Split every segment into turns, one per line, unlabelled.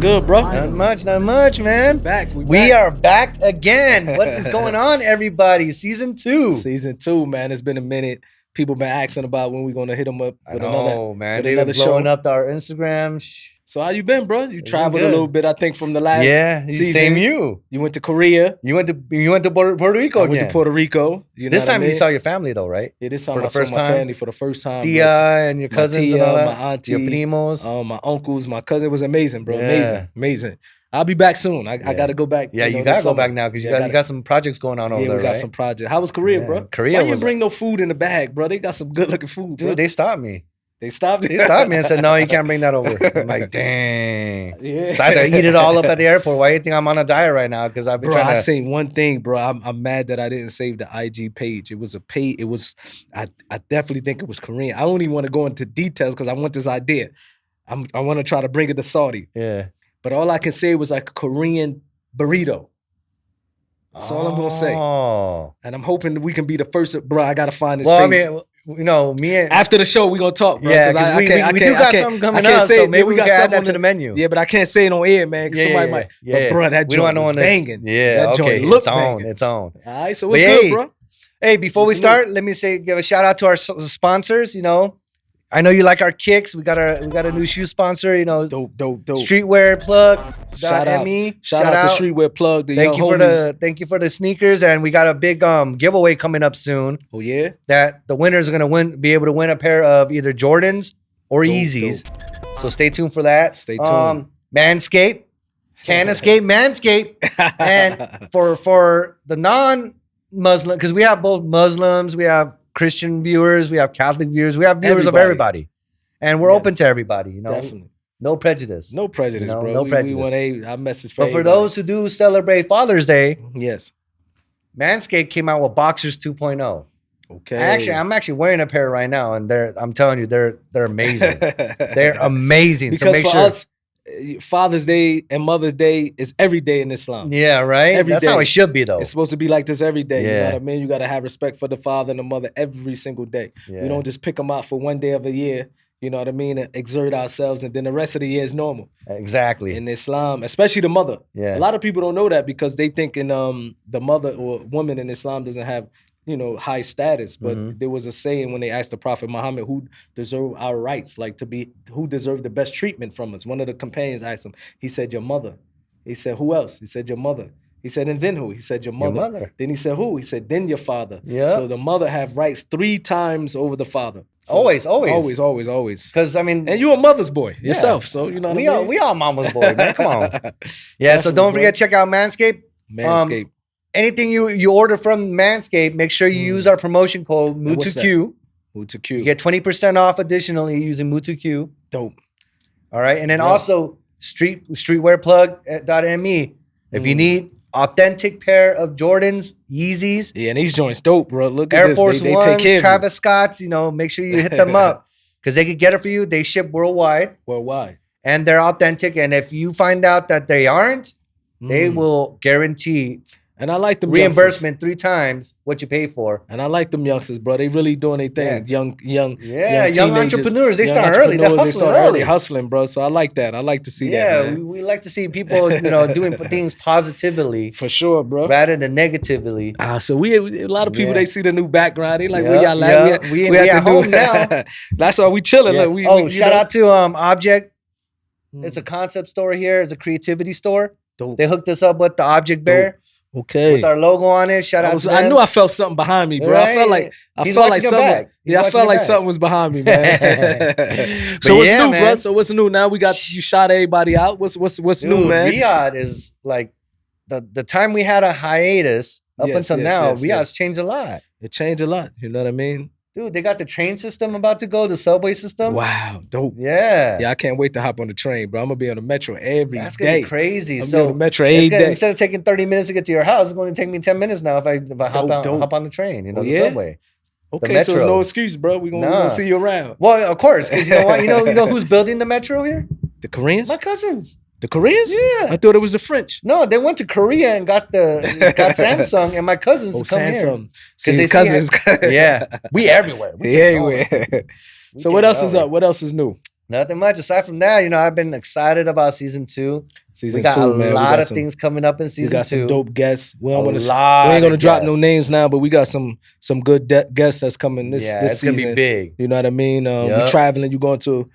good, bro?
Not much, man. We are back again. What is going on, everybody? Season 2.
Season 2, man. It's been a minute. People been asking about when we're gonna hit them up with
man. They've been blowing up our Instagram.
So how you been, bro? You traveled a little bit, I think, from the last season.
Same you.
You went to Korea.
You went to Puerto Rico.
I went to Puerto Rico.
This time you saw your family though, right?
Yeah, this time I saw my family for the first time.
Tia and your cousins,
my tia,
and all that.
my auntie,
your primos,
my uncles, my cousin. It was amazing, bro. Amazing. I'll be back soon. I got to go back.
Yeah, you got to go back now because you got some projects going on over there,
Yeah, we got some projects. How was Korea, bro?
Korea.
Why you bring no food in the bag, bro? They got some good looking food, bro.
Dude, they stopped me.
They stopped
me and said, no, you can't bring that over. I'm like, dang. Yeah. So I had to eat it all up at the airport. Why do you think I'm on a diet right now? Because I've been trying to...
I seen one thing, bro. I'm mad that I didn't save the IG page. It was a page. It was... I definitely think it was Korean. I don't even want to go into details because I want this idea. I want to try to bring it to Saudi.
Yeah.
But all I can say was like a Korean burrito. That's all I'm going to say. And I'm hoping we can be the first... Bro, I got to find this page.
I mean... You know, me and...
After the show, we're going to talk, bro.
Yeah, because we do got something coming up, so maybe we can add that to the menu.
Yeah, but I can't say it on air, man, because somebody might... But, bro, that joint is banging.
Yeah,
that
joint
looks
banging. It's on.
All right, so what's good, bro?
Hey, before we start, let me give a shout out to our sponsors, you know. I know you like our kicks. We got a new shoe sponsor, you know.
Dope.
Streetwearplug.me.
Shout out to Streetwearplug.
Thank you for the sneakers, and we got a big giveaway coming up soon.
Oh yeah,
that the winners are gonna be able to win a pair of either Jordans or Yeezys. So stay tuned for that.
Stay tuned.
Manscaped, can't escape Manscaped, and for the non-Muslim, because we have both Muslims, we have Christian viewers, we have Catholic viewers, we have viewers of everybody. And we're open to everybody, you know.
Definitely.
No prejudice.
No prejudice, bro.
No prejudice.
We want our message for
But for those who do celebrate Father's Day,
yes,
Manscaped came out with Boxers 2.0.
Okay.
I'm actually wearing a pair right now, and I'm telling you, they're amazing. They're amazing.
Because
so make
for
sure
us, Father's Day and Mother's Day is every day in Islam.
Yeah, right? That's how it should be, though.
It's supposed to be like this every day.
Yeah.
You know what I mean? You got to have respect for the father and the mother every single day.
Yeah.
We don't just pick them out for one day of the year, you know what I mean, and exert ourselves, and then the rest of the year is normal.
Exactly.
In Islam, especially the mother.
Yeah.
A lot of people don't know that because they think the mother or woman in Islam doesn't have, you know, high status. But there was a saying when they asked the Prophet Muhammad who deserve our rights, like who deserved the best treatment from us. One of the companions asked him, he said, your mother. He said, who else? He said, your mother. He said, and then who? He said, your mother.
Your mother.
Then he said, who? He said, then your father.
Yeah.
So the mother have rights 3 times over the father. So
always.
Because
I mean,
and you a mother's boy yourself, so you know what I mean?
We all mama's boy, man. Come on. Yeah, so don't forget, check out Manscaped.
Manscaped.
Anything you order from Manscaped, make sure you use our promotion code MU2Q.
MU2Q.
You get 20% off additionally using MU2Q.
Dope.
All right, and then also streetwearplug.me. If you need authentic pair of Jordans, Yeezys.
Yeah, and these joints dope, bro. Look at
Air
this.
Force
They
Ones,
take care
Travis Scotts, you know, make sure you hit them up because they can get it for you. They ship worldwide. And they're authentic. And if you find out that they aren't, they will guarantee
and I like the
reimbursement 3 times what you pay for.
And I like them youngsters, bro. They really doing their thing.
Young
teenagers,
entrepreneurs. They start early. They start
early hustling, bro. So I like that. I like to see that.
Yeah, we like to see people, you know, doing things positively.
For sure, bro.
Rather than negatively.
So a lot of people, they see the new background. They like, where y'all at?
We at home now.
That's why we chilling.
Yeah.
Look,
shout out to Object. It's a concept store here. It's a creativity store.
Dope.
They hooked us up with the Object Bear.
Okay.
With our logo on it. Shout out to them.
I knew I felt something behind me, bro.
Right?
I felt like something. I felt like something was behind me, man. So what's new, bro? So what's new? Now we got you shot everybody out. What's new, man?
Riyadh is like the time we had a hiatus up until now. Riyadh's changed a lot.
It changed a lot. You know what I mean?
Dude, they got the train system about to go, the subway system.
Wow, dope.
Yeah.
Yeah, I can't wait to hop on the train, bro. I'm going to be on the metro every day.
That's going to be crazy.
I'm on the metro every day.
Instead of taking 30 minutes to get to your house, it's going to take me 10 minutes now if I hop on the train, you know, the subway.
Okay, so there's no excuse, bro. We're going to see you around.
Well, of course, because you know what? You know who's building the metro here?
The Koreans?
My cousins.
The Koreans?
Yeah.
I thought it was the French.
No, they went to Korea and got Samsung, and my cousins come
Samsung.
Here.
His cousins.
Yeah. We everywhere.
We everywhere. So what else is up? What else is new?
Nothing much aside from that. I've been excited about season 2.
Season
we got
2,
a
man.
lot of things coming up in season 2.
We got some dope guests. We ain't
lot
gonna
of
drop no
guests.
names now, but we got some good guests that's coming this
it's
season.
gonna be big.
You know what I mean?
Yup.
We traveling. You going to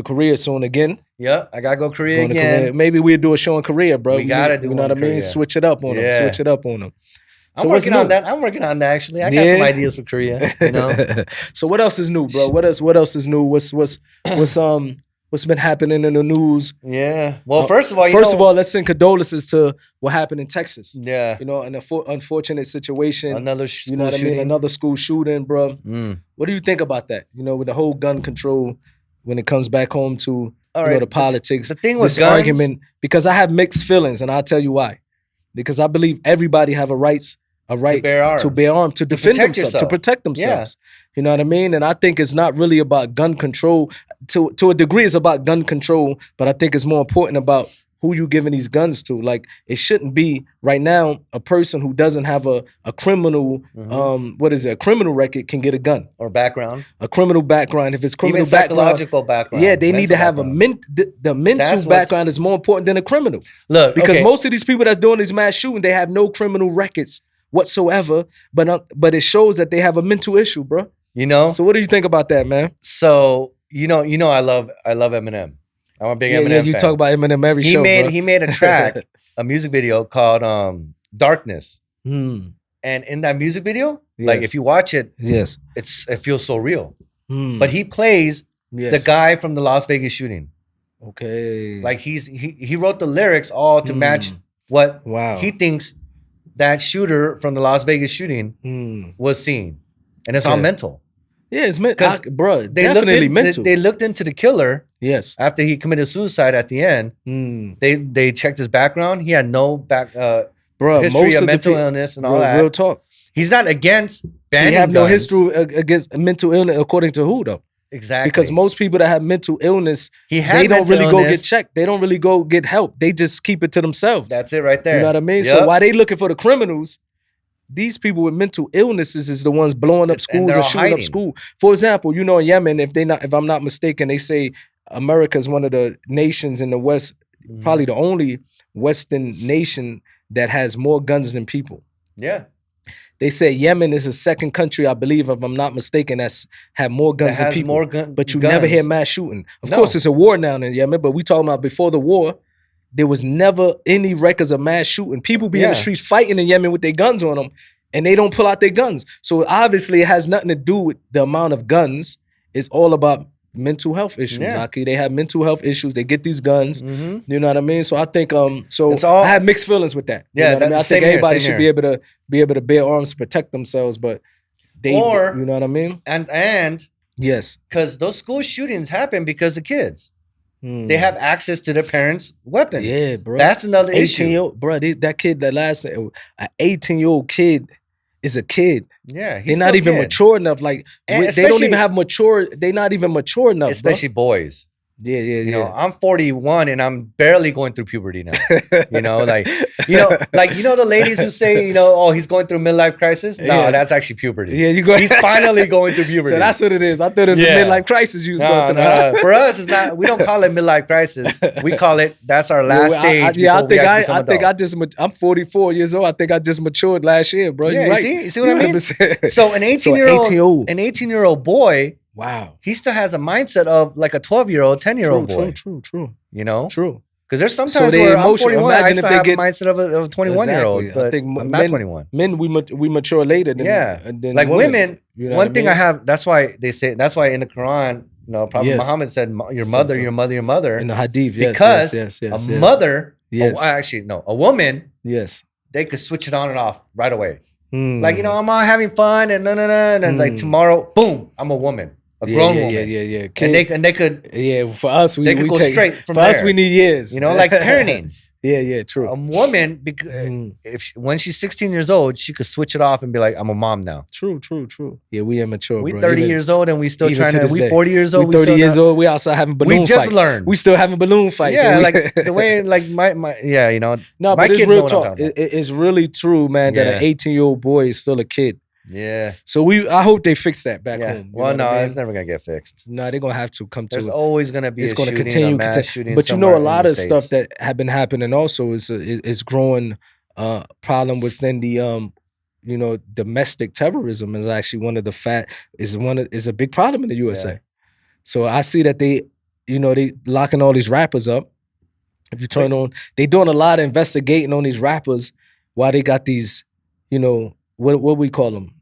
Korea soon again?
Yep, I gotta go Korea
Going to
again.
Korea. Maybe we'll do a show in Korea, bro.
We gotta do
You know
one
what I
in
mean?
Korea.
Switch it up on them.
Yeah.
Switch it up on them.
I'm working on that. Actually. I got some ideas for Korea.
So what else is new, bro? What else is new? What's been happening in the news?
Yeah. Well, first of all,
let's send condolences to what happened in Texas.
Yeah.
An unfortunate situation.
Another school
you know what
shooting.
I mean? Another school shooting, bro.
Mm.
What do you think about that? With the whole gun control when it comes back home to the politics.
The thing with
this
guns,
argument, because I have mixed feelings, and I'll tell you why. Because I believe everybody have a right
to bear arms,
to defend
protect
themselves,
yourself.
to protect themselves.
Yeah.
You know what I mean? And I think it's not really about gun control. To a degree, it's about gun control, but I think it's more important about who you giving these guns to. Like, it shouldn't be right now a person who doesn't have a criminal a criminal record can get a gun
or background,
a criminal background. If it's criminal
even psychological background,
yeah, they need to have the mental background is more important than a criminal.
Look,
because most of these people that's doing these mass shooting, they have no criminal records whatsoever, but it shows that they have a mental issue, bro. So what do you think about that, man?
So I love Eminem. I'm a big Eminem
fan. You
fan.
talk about Eminem every show, bro.
He made a track, a music video called Darkness.
Hmm.
And in that music video, like if you watch it, it feels so real. But he plays the guy from the Las Vegas shooting.
Okay.
Like he wrote the lyrics all to match what he thinks that shooter from the Las Vegas shooting was seeing. And it's all mental.
Yeah, it's mental. Bro,
definitely
mental.
They looked into the killer.
Yes.
After he committed suicide at the end, they checked his background. He had no history of mental illness and all that.
Real talk.
He's not against banning
He have
guns.
no history against mental illness, according to who, though?
Exactly.
Because most people that have mental illness, they don't really go get checked. They don't really go get help. They just keep it to themselves.
That's it right there.
You know what I mean?
Yep.
So while they looking for the criminals, these people with mental illnesses is the ones blowing up schools and shooting up school. For example, in Yemen, if I'm not mistaken, they say America is one of the nations in the West, probably the only Western nation that has more guns than people.
Yeah.
They say Yemen is the second country, I believe, if I'm not mistaken, that's have more guns than people. But you never hear mass shooting. Of course, it's a war now in Yemen, but we talking about before the war, there was never any records of mass shooting. People be in the streets fighting in Yemen with their guns on them, and they don't pull out their guns. So obviously, it has nothing to do with the amount of guns. It's all about mental health issues. Aki. They have mental health issues. They get these guns. You know what I mean? So I think I have mixed feelings with that.
Yeah,
you know what I mean? I think everybody should be able to bear arms to protect themselves, but you know what I mean?
And
yes,
because those school shootings happen because of kids. They have access to their parents' weapons.
Yeah, bro.
That's another issue.
Bro, that kid, an 18-year-old kid is a kid.
Yeah,
they're not even mature enough. Like they don't even have mature. They're not even mature enough.
Especially boys.
Yeah.
I'm 41 and I'm barely going through puberty now. The ladies who say, he's going through midlife crisis. No, that's actually puberty.
Yeah,
he's finally going through puberty.
So that's what it is. I thought it was a midlife crisis you was going through.
No. For us, it's not. We don't call it midlife crisis. We call it that's our last stage.
I'm 44 years old. I think I just matured last year, bro.
Yeah,
you're right.
You see what I mean? So an 18-year-old boy.
Wow.
He still has a mindset of like a 12-year-old, 10-year-old boy.
True.
True. Because there's sometimes where I'm 41, I still have a mindset of a 21-year-old. But I think I'm not 21.
Men, we mature later than
like women, one thing I have, that's why in the Quran, Prophet Muhammad said, your mother.
In the hadith,
because a mother, a woman, they could switch it on and off right away. Like, I'm all having fun and and like tomorrow, boom, I'm a woman. A grown woman.
Yeah.
And they could.
Yeah, for us, we
could go straight from
there.
For
us, we need years.
Like parenting.
Yeah, true.
A woman, when she's 16 years old, she could switch it off and be like, I'm a mom now.
True. Yeah, we immature,
we
bro.
30 years old and we still trying to, we 40 years old.
We 30 years old, we also having balloon fights.
We just learned.
We still having balloon fights.
Yeah, like the way, like my
No, but it's real talk. It's really true, man, that an 18-year-old boy is still a kid.
Yeah.
So I hope they fix that back home.
Well, no, it's never gonna get fixed.
No, they're gonna have to come to.
There's always gonna be.
It's
a
gonna
shooting,
continue.
a mass shooting.
But you know, a lot of stuff that have been happening also is growing problem within the you know, domestic terrorism is actually one of the is a big problem in the USA. Yeah. So I see that they locking all these rappers up. If you turn on, they doing a lot of investigating on these rappers while they got these, you know, what we call them?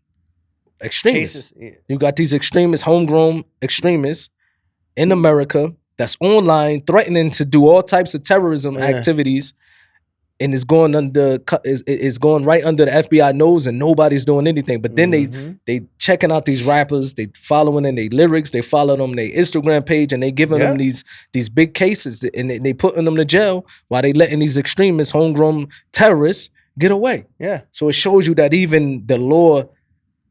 Extremists. Cases, yeah. You got these extremists, homegrown extremists in America that's online threatening to do all types of terrorism activities, and it's going going right under the FBI nose, and nobody's doing anything. But then they checking out these rappers, they following in their lyrics, they follow them their Instagram page, and they giving them these big cases, and they putting them to jail while they letting these extremists, homegrown terrorists get away. Yeah. So it shows you that even the law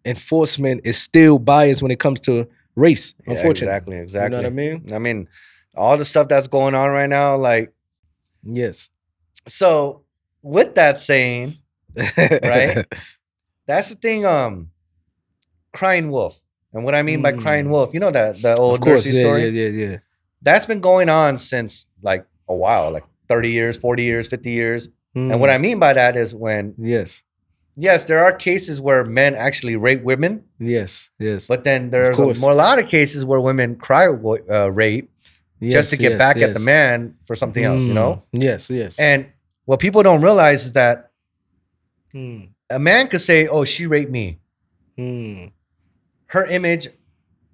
enforcement is still biased when it comes to race. Unfortunately,
exactly.
You know what I mean?
I mean, all the stuff that's going on right now, like,
yes.
So with that saying, right? That's the thing. Crying wolf, and what I mean by crying wolf, you know the old nursery story.
Yeah.
That's been going on since like a while, like 30 years, 40 years, 50 years. And what I mean by that is when yes, there are cases where men actually rape women.
Yes.
But then there's a lot of cases where women cry rape just to get back at the man for something else, you know?
Yes.
And what people don't realize is that a man could say, oh, she raped me. Her image,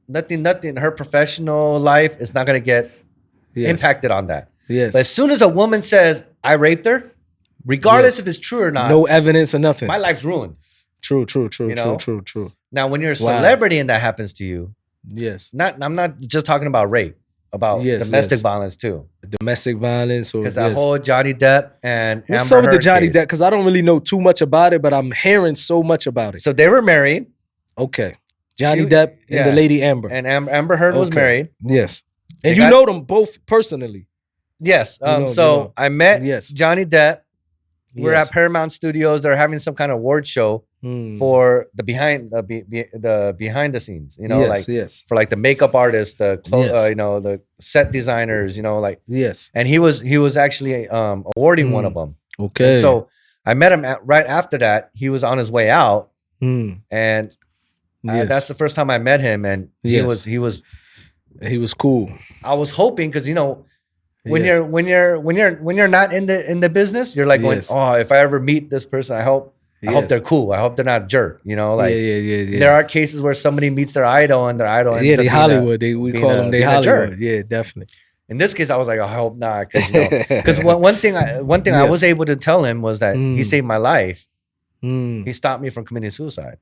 nothing, her professional life is not going to get impacted on that.
Yes.
But as soon as a woman says, I raped her, regardless if it's true or not.
No evidence or nothing.
My life's ruined.
True.
You know?
True.
Now, when you're a celebrity and that happens to you, I'm not just talking about rape, about domestic violence too.
Domestic violence.
Because that whole Johnny Depp and Amber
What's up with the
Heard
Johnny
case.
Depp? Because I don't really know too much about it, but I'm hearing so much about it.
So they were married.
Okay. Johnny Depp and the lady Amber.
And Amber Heard was married.
Yes. And you know them both personally.
Yes. I met Johnny Depp. We're at Paramount Studios. They're having some kind of award show for the behind the scenes. You know, for like the makeup artists, the you know, the set designers. You know, like And he was actually awarding one of them.
Okay.
And so I met him right after that. He was on his way out, and that's the first time I met him. And he was
cool.
I was hoping because you know. When you're not in the business, you're like going, oh, if I ever meet this person, I hope they're cool. I hope they're not a jerk. You know, like there are cases where somebody meets their idol and their idol ends up
they Hollywood. We call them they Hollywood.
Jerk.
Yeah, definitely.
In this case, I was like, I hope not, because one thing I was able to tell him was that he saved my life. He stopped me from committing suicide.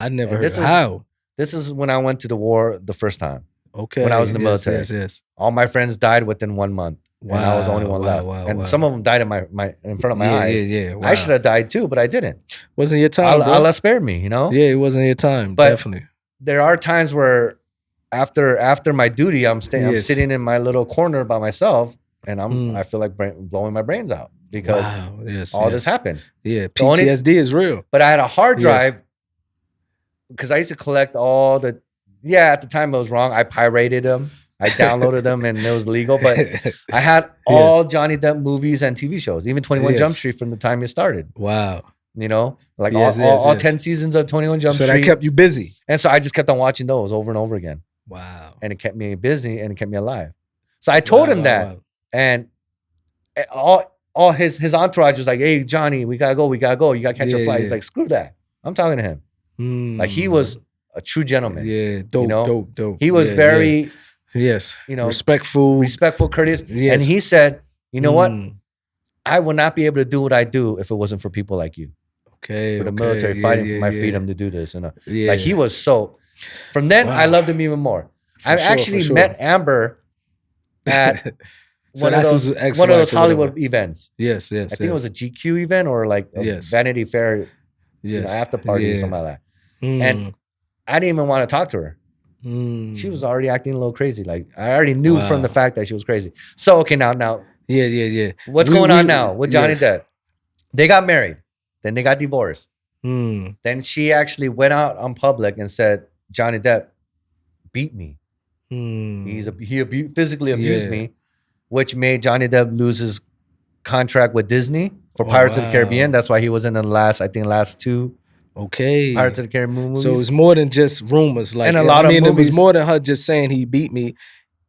I never heard how.
This is when I went to the war the first time.
Okay.
When I was in the military.
Yes.
All my friends died within 1 month. Wow. And I was the only one left. And some of them died in front of my eyes.
Yeah. Wow.
I should have died too, but I didn't.
Wasn't your time.
Allah spared me, you know?
Yeah, it wasn't your time.
But
definitely.
There are times where after my duty, I'm sitting in my little corner by myself, and I feel like blowing my brains out because all this happened.
Yeah, PTSD is real.
But I had a hard drive because I used to collect all the. Yeah, at the time it was wrong. I pirated them. I downloaded them and it was legal. But I had all Johnny Depp movies and TV shows, even 21 Jump Street from the time it started.
Wow.
You know, like all 10 seasons of 21 Jump Street.
So that kept you busy.
And so I just kept on watching those over and over again.
Wow.
And it kept me busy and it kept me alive. So I told him that. Wow. And all his entourage was like, hey, Johnny, we gotta go. You gotta catch your flight. He's like, screw that. I'm talking to him. Like he was a true gentleman.
Yeah, dope.
He was very,
you know, respectful,
courteous. Yes. And he said, you know what? I will not be able to do what I do if it wasn't for people like you.
Okay.
For the military fighting for my freedom to do this. And like he was so, from then I loved him even more. I actually met Amber at one of those Hollywood events.
Yes.
I think it was a GQ event or like a Vanity Fair after party or something like that. And I didn't even want to talk to her. She was already acting a little crazy. Like I already knew from the fact that she was crazy. So okay, now.
Yeah.
What's going on now with Johnny Depp? They got married, then they got divorced. Then she actually went out on public and said, Johnny Depp beat me. He physically abused me, which made Johnny Depp lose his contract with Disney for Pirates of the Caribbean. That's why he was in the last 2 Pirates of the Caribbean movies.
So it's more than just rumors. Like,
and a lot of movies,
it was more than her just saying he beat me.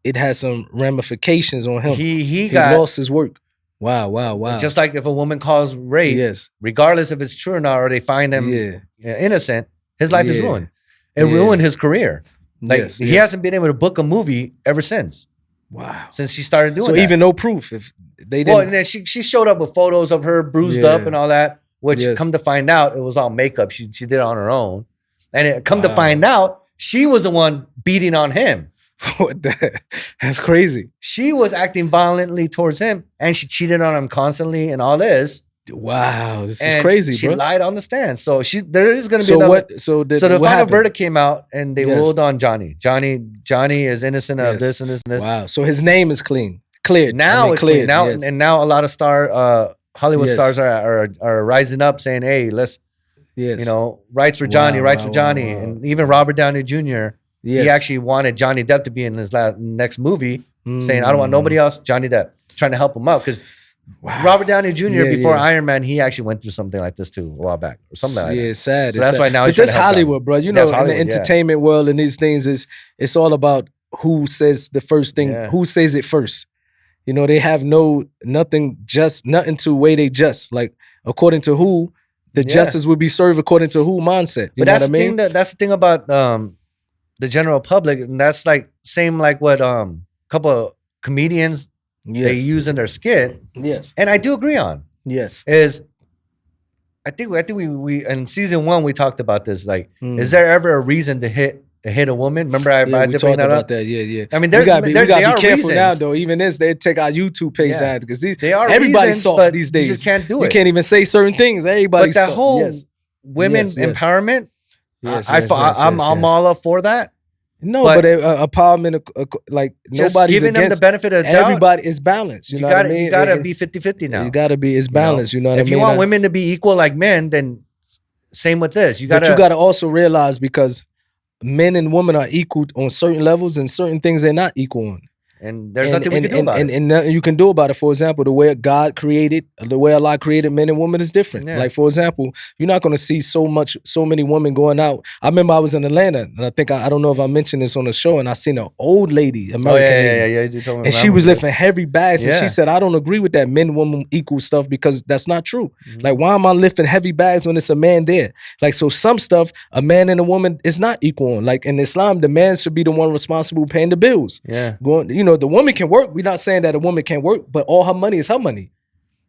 It has some ramifications on him. He lost his work. Wow.
Just like if a woman calls rape, regardless if it's true or not, or they find him innocent, his life is ruined. It ruined his career. Like he hasn't been able to book a movie ever since.
Wow.
Since she started doing that.
So even no proof if they didn't.
Well, and then she showed up with photos of her bruised up and all that, which come to find out, it was all makeup. She did it on her own. And it come to find out, she was the one beating on him.
What that's crazy.
She was acting violently towards him, and she cheated on him constantly and all this.
Wow, this is crazy,
she
bro.
lied on the stand. So there is going to be
another. So
the final verdict came out, and they ruled on Johnny. Johnny is innocent of this and this and this.
Wow. So his name is cleared.
Now it's clear. Now and now a lot of Hollywood stars are rising up saying, "Hey, let's rights for Johnny, rights for Johnny," and even Robert Downey Jr. He actually wanted Johnny Depp to be in his next movie, saying, "I don't want nobody else." Johnny Depp trying to help him out because. Wow. Robert Downey Jr. before Iron Man, he actually went through something like this too a while back or something like that.
It's sad.
So that's why now.
But that's Hollywood, bro. You know, in the entertainment world and these things it's all about who says the first thing, who says it first. You know, they have nothing to weigh they just. Like according to who the justice would be served according to who mindset. You know what I mean?
That's the thing about the general public, and that's like same like what a couple of comedians. They use in their skit. Yes. And I do agree on.
Yes.
I think we in season 1 we talked about this. Like, is there ever a reason to hit a woman? Remember I did bring that up?
That. Yeah.
I mean,
we gotta be careful now though. Even this, they take our YouTube page down because everybody's soft these days.
You just can't do it.
You can't even say certain things. Everybody's
soft. But that whole women empowerment, I'm all up for that.
No, but empowerment, like
just
nobody's
giving them the benefit of the doubt.
Everybody is balanced. You know what I mean?
You gotta be 50-50 now.
You gotta be. It's balanced. You know what I mean?
If you want women to be equal like men, then same with this.
But you gotta also realize because men and women are equal on certain levels and certain things they're not equal on.
And there's nothing we can do about it.
And nothing you can do about it. For example, the way God created, the way Allah created men and women is different. Yeah. Like, for example, you're not going to see so many women going out. I remember I was in Atlanta, and I think, I don't know if I mentioned this on the show, and I seen an old lady, American lady.
You told me
and she was lifting heavy bags, and she said, I don't agree with that men, woman equal stuff because that's not true. Like, why am I lifting heavy bags when it's a man there? Like, so some stuff, a man and a woman is not equal on. Like, in Islam, the man should be the one responsible paying the bills.
Yeah.
The woman can work. We're not saying that a woman can't work, but all her money is her money.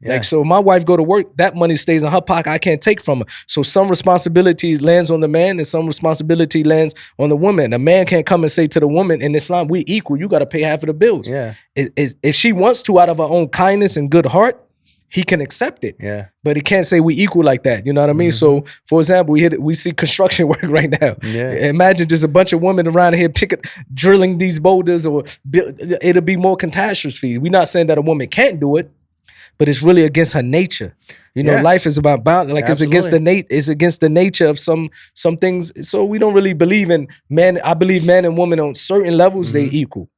Yeah. Like, so my wife go to work, that money stays in her pocket. I can't take from her. So some responsibility lands on the man and some responsibility lands on the woman. A man can't come and say to the woman, in Islam, we equal. You got to pay half of the bills.
Yeah.
If she wants to out of her own kindness and good heart, he can accept it.
Yeah.
But he can't say we equal like that. You know what I mean? So, for example, we see construction work right now.
Yeah.
Imagine just a bunch of women around here drilling these boulders, or it'll be more catastrophe. We're not saying that a woman can't do it, but it's really against her nature. You know, life is about balance. Like, it's against the nature of some things. So we don't really believe in men. I believe men and women on certain levels, they equal.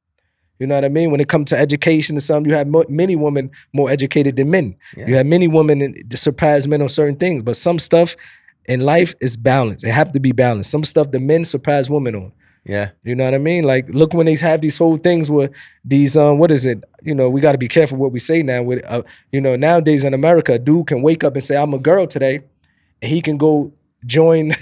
You know what I mean? When it comes to education and something, you have many women more educated than men. Yeah. You have many women that surpass men on certain things. But some stuff in life is balanced. It have to be balanced. Some stuff the men surpass women on.
Yeah.
You know what I mean? Like, look when they have these whole things where these, what is it? You know, we got to be careful what we say now. With nowadays in America, a dude can wake up and say, I'm a girl today. And he can go join,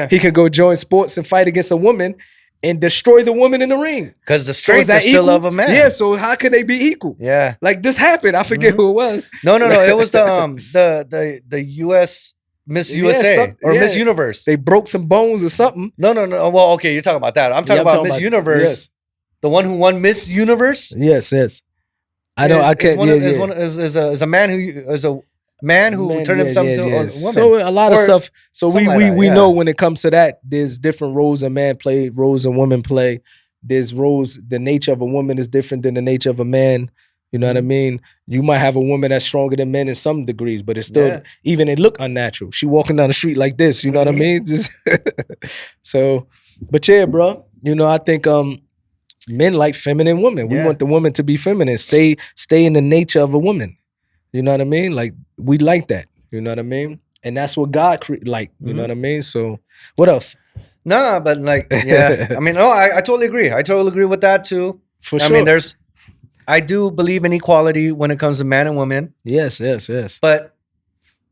he can go join sports and fight against a woman and destroy the woman in the ring.
Because the strength is still of a man.
Yeah, so how can they be equal?
Yeah.
Like, this happened. I forget who it was.
No. It was the US Miss USA or Miss Universe.
They broke some bones or something.
No. Well, okay, you're talking about that. I'm talking about Miss Universe. Yes. The one who won Miss Universe?
Yes. I know. I can't.
Is a man who turned himself into a woman.
So a lot of stuff. So we know when it comes to that, there's different roles a man play, roles a woman play. There's roles. The nature of a woman is different than the nature of a man. You know what I mean? You might have a woman that's stronger than men in some degrees, but it's still, even it look unnatural. She walking down the street like this, you know what I mean? Just so, but yeah, bro, you know, I think men like feminine women. We want the woman to be feminine, stay in the nature of a woman. You know what I mean? Like, we like that. You know what I mean? And that's what God like, you know what I mean? So what else?
No, but like, yeah. I mean, no, I totally agree. I totally agree with that too.
For sure.
I mean, I do believe in equality when it comes to man and woman.
Yes, yes, yes.
But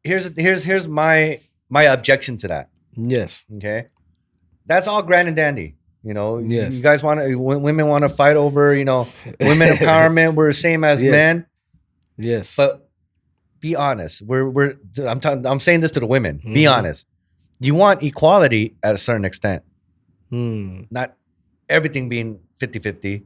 here's my objection to that.
Yes.
Okay. That's all grand and dandy. You know,
yes.
You guys women want to fight over, you know, women empowerment. We're the same as men.
Yes.
But be honest. I'm saying this to the women. Be honest. You want equality at a certain extent. Not everything being 50-50.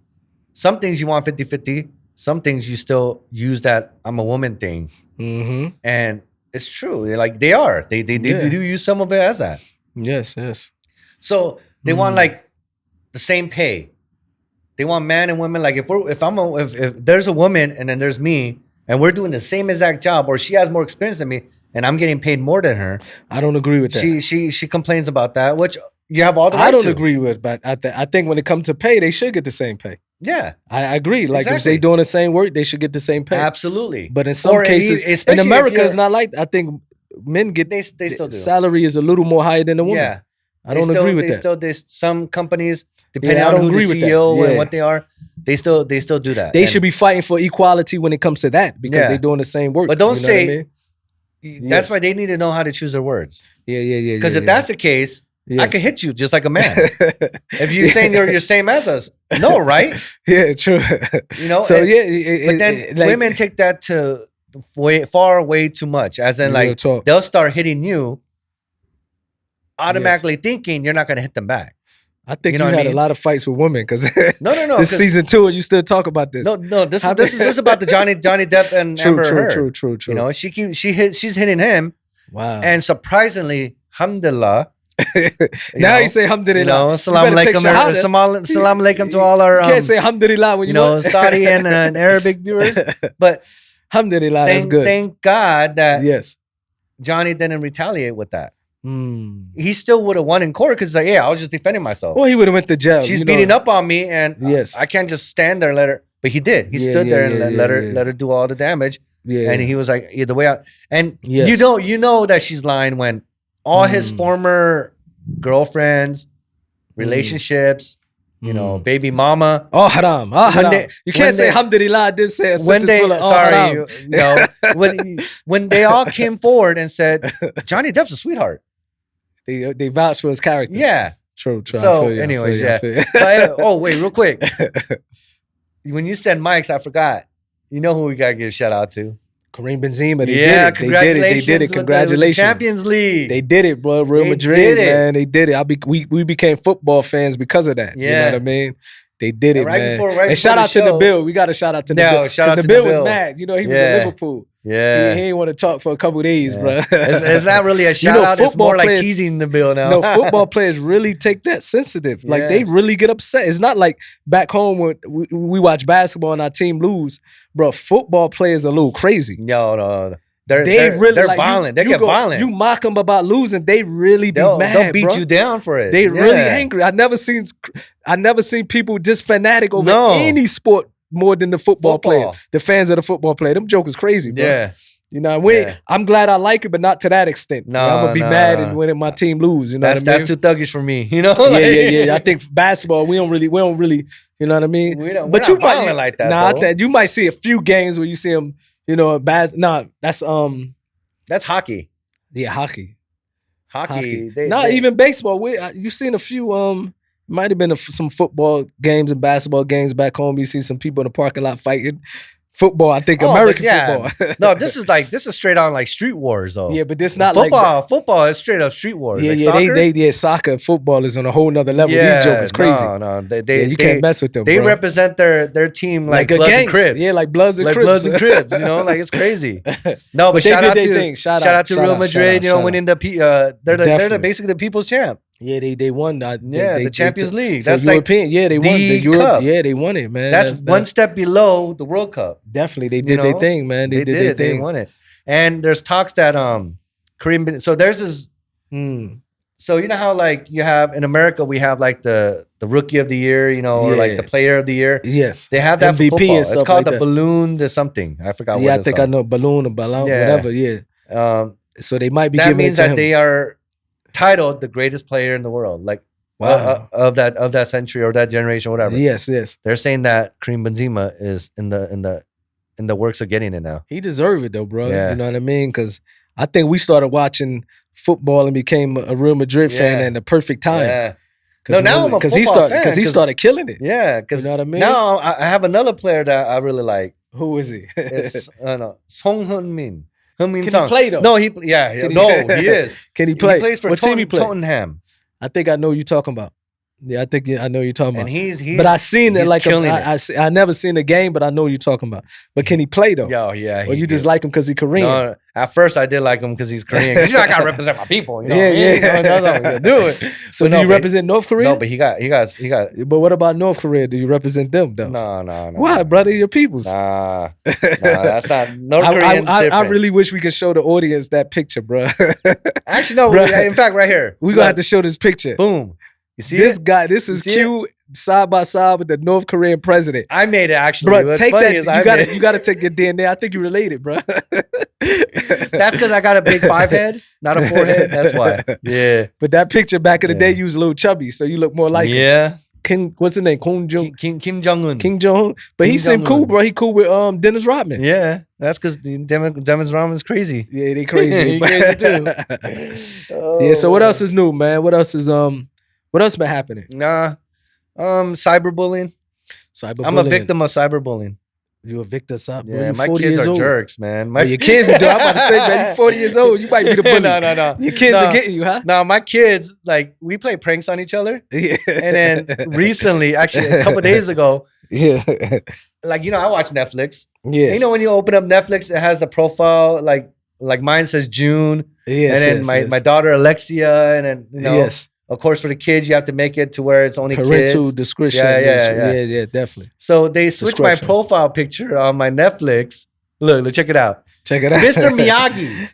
Some things you want 50-50. Some things you still use that I'm a woman thing. And it's true. Like they are. They do use some of it as that.
Yes, yes.
So they want like the same pay. They want man and women. Like if there's a woman and then there's me and we're doing the same exact job, or she has more experience than me and I'm getting paid more than her.
I don't agree with that.
She complains about that, which you have all the right
I don't agree with, but I think when it comes to pay, they should get the same pay.
Yeah.
I agree. Like if they doing the same work, they should get the same pay.
Absolutely.
But in some cases, in America, it's not like that. I think men get
they still do.
Salary is a little more higher than a woman. Yeah. I don't agree with that.
Some companies, depending on who the CEO and what they are, they still do that.
They should be fighting for equality when it comes to that because they're doing the same work.
But don't say that's why they need to know how to choose their words.
Yeah.
Because if that's the case, I could hit you just like a man. If you're saying you're same as us, no, right?
Yeah, true.
You know,
so
but then women take that to way too much. As in, like they'll start hitting you, automatically thinking you're not going to hit them back.
I think you had a lot of fights with women because
no.
This season 2, and you still talk about this.
No. This is about the Johnny Depp and Amber Heard.
True.
You know, she's hitting him.
Wow.
And surprisingly, alhamdulillah.
Now you say alhamdulillah.
You know, salam alaikum to all our.
You can't say alhamdulillah when you
Saudi and Arabic viewers. But
alhamdulillah, that's good.
Thank God that Johnny didn't retaliate with that. He still would have won in court because I was just defending myself.
Well, he would have went to jail.
She's beating up on me, and I can't just stand there and let her. But he did. He stood there and let her do all the damage. Yeah, and he was like, the way out. And you know that she's lying when all his former girlfriends, relationships, you know, baby mama.
Oh, haram. You can't say alhamdulillah. I did say a sentence full of
when they all came forward and said, Johnny Depp's a sweetheart.
They vouched for his character.
Yeah.
True.
So anyways, wait, real quick. When you said mics, I forgot. You know who we got to give a shout out to?
Kareem Benzema. They did it. Congratulations.
The Champions League.
They did it, bro. Real Madrid, man. They did it. We became football fans because of that. Yeah. You know what I mean? They did it, man. And shout out to Nabil. We got to shout out to Nabil. Because Nabil was mad. You know, he was in Liverpool.
Yeah.
He ain't want to talk for a couple of days, bro.
It's not really a shout out. It's more like teasing Nabil now.
No, football players really take that sensitive. Like, they really get upset. It's not like back home when we watch basketball and our team lose. Bro, football players are a little crazy.
No. They're violent. They get violent.
You mock them about losing, they really be mad.
They'll beat you down for it.
They really angry. I never seen people just fanatic over any sport more than the football player. The fans of the football player. Them jokers crazy, bro.
Yeah.
You know, I'm glad I like it, but not to that extent. No, I'm gonna be mad when my team lose. You know what I mean?
That's too thuggish for me. You know?
Yeah. I think basketball, we don't really. You know what I mean?
We're not violent like that.
Nah, you might see a few games where you see them. You know, that's
hockey.
Yeah, hockey.
Even
baseball. You seen a few. Might have been some football games and basketball games back home. You see some people in the parking lot fighting. Football, I think American football.
No, this is straight on like street wars though.
Yeah, but this not
football.
Like
football is straight up street wars.
Yeah,
soccer?
Soccer, football is on a whole nother level. These jokers crazy.
No, you
can't mess with them.
They represent their team like Bloods and Crips.
Yeah, like Bloods and Crips.
Bloods and Crips. You know, like it's crazy. No, but shout out to Real Madrid. You know, winning the they're basically the people's champ.
Yeah, they won.
The Champions League.
That's European. Like they won the
Cup.
Yeah, they won it, man.
That's one step below the World Cup.
Definitely, they did their thing, man. They did their thing.
They won it. And there's talks that Korean. So there's this. So you know how like you have in America we have like the rookie of the year, or like the player of the year.
Yes,
they have that
MVP
for football.
And stuff
it's called
like
the balloon. There's something I forgot.
Yeah,
what
I think I know balloon or ballon, whatever. Yeah. So they might be.
That
giving
means
it to
that
him.
they are titled the greatest player in the world. Like of that century or that generation, whatever.
Yes.
They're saying that Karim Benzema is in the works of getting it now.
He deserved it though, bro.
Yeah.
You know what I mean? Because I think we started watching football and became a Real Madrid fan at the perfect time.
Yeah. No, now I'm a football fan.
Because he started killing it.
Yeah, because
you know what I mean?
Now I have another player that I really like.
Who is he?
It's Song Heung-min.
Can he play though?
No, he is.
Can he play?
He plays for
what team he play?
Tottenham.
I think I know who you're talking about. Yeah, I think I know who you're talking about.
And he's
but I seen it like
I
never seen the game, but I know who you're talking about. But can he play though?
Yo, yeah.
Or you just like him because he's Korean?
No, at first I did like him because he's Korean. Because I gotta represent my people.
Yeah.
That's how we gonna do it.
So do you represent North Korea?
No, but he got.
But what about North Korea? Do you represent them though?
No.
Why, brother? Your peoples.
Nah, that's not. North Korean's different.
I really wish we could show the audience that picture, bro.
Actually, no. In fact, right here,
we're gonna have to show this picture.
Boom. You see
this guy? This is Q side by side with the North Korean president.
I made it actually.
Bro, take that. You gotta take your DNA. I think you related, bro.
That's because I got a big 5 head, not a 4 head. That's why. Yeah.
But that picture back in the day, you was a little chubby, so you look more like him. What's his name? Kim
Jong-un.
Kim Jong-un. But he seemed cool, bro. He cool with Dennis Rodman.
Yeah. That's because Dennis Rodman's crazy.
Yeah, they crazy.
He crazy too.
Yeah. So what else is new, man? What else been happening?
Cyberbullying. I'm a victim of cyberbullying.
You a victim of cyberbullying?
Yeah, my kids are jerks, man.
Your kids are I'm about to say, man, you 40 years old. You might be the bully.
No.
Your kids are getting you, huh?
No, my kids, like, we play pranks on each other. Yeah. And then recently, actually, a couple days ago, like, I watch Netflix.
Yeah.
When you open up Netflix, it has the profile, like mine says June.
Yes.
And then my daughter, Alexia. And then,
yes.
Of course, for the kids, you have to make it to where it's only
parental
kids.
Discretion. Yeah, definitely.
So they switched my profile picture on my Netflix. Look, check it out. Mr. Miyagi.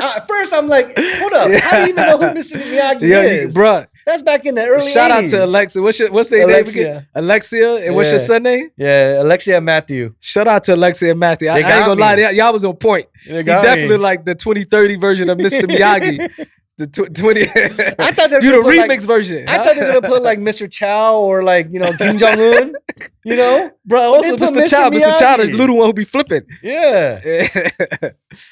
At first, I'm like, hold up. How do you even know who Mr. Miyagi is?
Bro.
That's back in the early 80s.
Shout out to Alexia. What's their name again? Alexia. And what's your son name?
Yeah, Alexia and Matthew.
Shout out to Alexia and Matthew. I ain't gonna lie. Y'all was on point. He definitely like the 2030 version of Mr. Miyagi. The 20.
I thought they were
the remix version.
I thought they were gonna put like Mr. Chow or like Kim Jong Un.
Bro. Also, Mr. Chow. Mr. Chow, the little one who be flipping.
Yeah.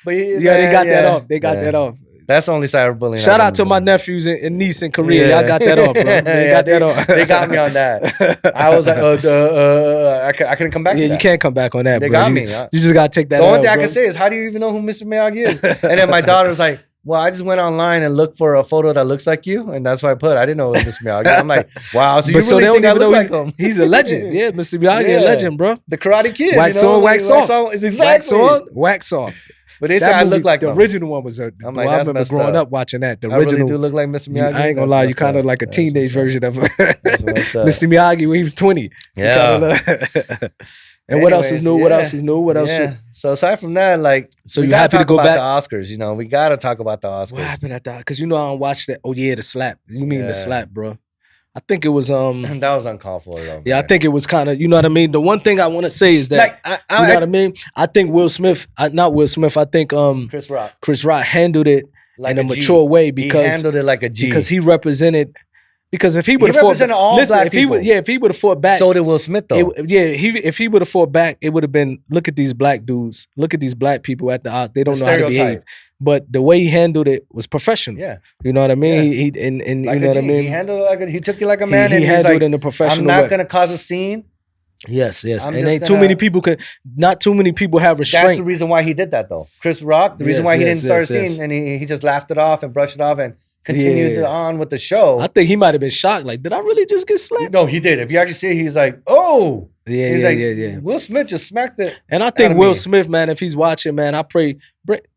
But
they got that off. They got that off.
That's only cyberbullying.
Shout out to my nephews and niece in Korea. Y'all got that off, bro. They got that off.
They got me on that. I was like, I couldn't come back to that.
Yeah, you can't come back on that,
they
bro.
got me.
You just got to take that
The only thing I can say is, how do you even know who Mr. Miyagi is? And then my daughter's like, well, I just went online and looked for a photo that looks like you, and that's what I put. I didn't know it was Mr. Miyagi. I'm like, wow, so you really think I look like him?
He's a legend. Yeah, Mr. Miyagi, a legend, bro.
The Karate Kid.
Wax on, wax off.
Exactly.
Wax on, wax off.
But they say I look like
the original one was. I remember growing up watching that. The original.
I really do look like Mr. Miyagi.
I ain't gonna lie, you kind of like a teenage version of Mr. Miyagi when he was 20.
Yeah.
And what else is new? What else is new? What else?
So aside from that, like,
so you happy to go back?
The Oscars, we gotta talk about the Oscars.
What happened at that? Because I don't watch that. Oh yeah, the slap. You mean the slap, bro? I think it was
that was uncalled for though.
Yeah, I think it was kind of, you know what I mean? The one thing I want to say is that you know what I mean? I think Will Smith, not Will Smith, I think Chris Rock handled it like in a mature way because
he handled it like a G.
Because he represented. Because if he would have fought, if he would have fought back,
so did Will Smith though.
If he would have fought back, it would have been, look at these black dudes, look at these black people at the odds. They don't know how to behave. But the way he handled it was professional.
Yeah,
you know what I mean.
Yeah.
You
like
know what I mean.
He handled it like he took it like a man.
He handled it in a professional way.
I'm not gonna cause a scene.
Yes. And ain't too many people not too many people have restraint.
That's the reason why he did that though. Chris Rock, the reason why he didn't start a scene and he just laughed it off and brushed it off and continued on with the show.
I think he might have been shocked. Like, did I really just get slapped?
No, he did. If you actually see it, he's like, oh.
Yeah.
Will Smith just smacked it.
And I think Will Smith, man, if he's watching, man, I pray,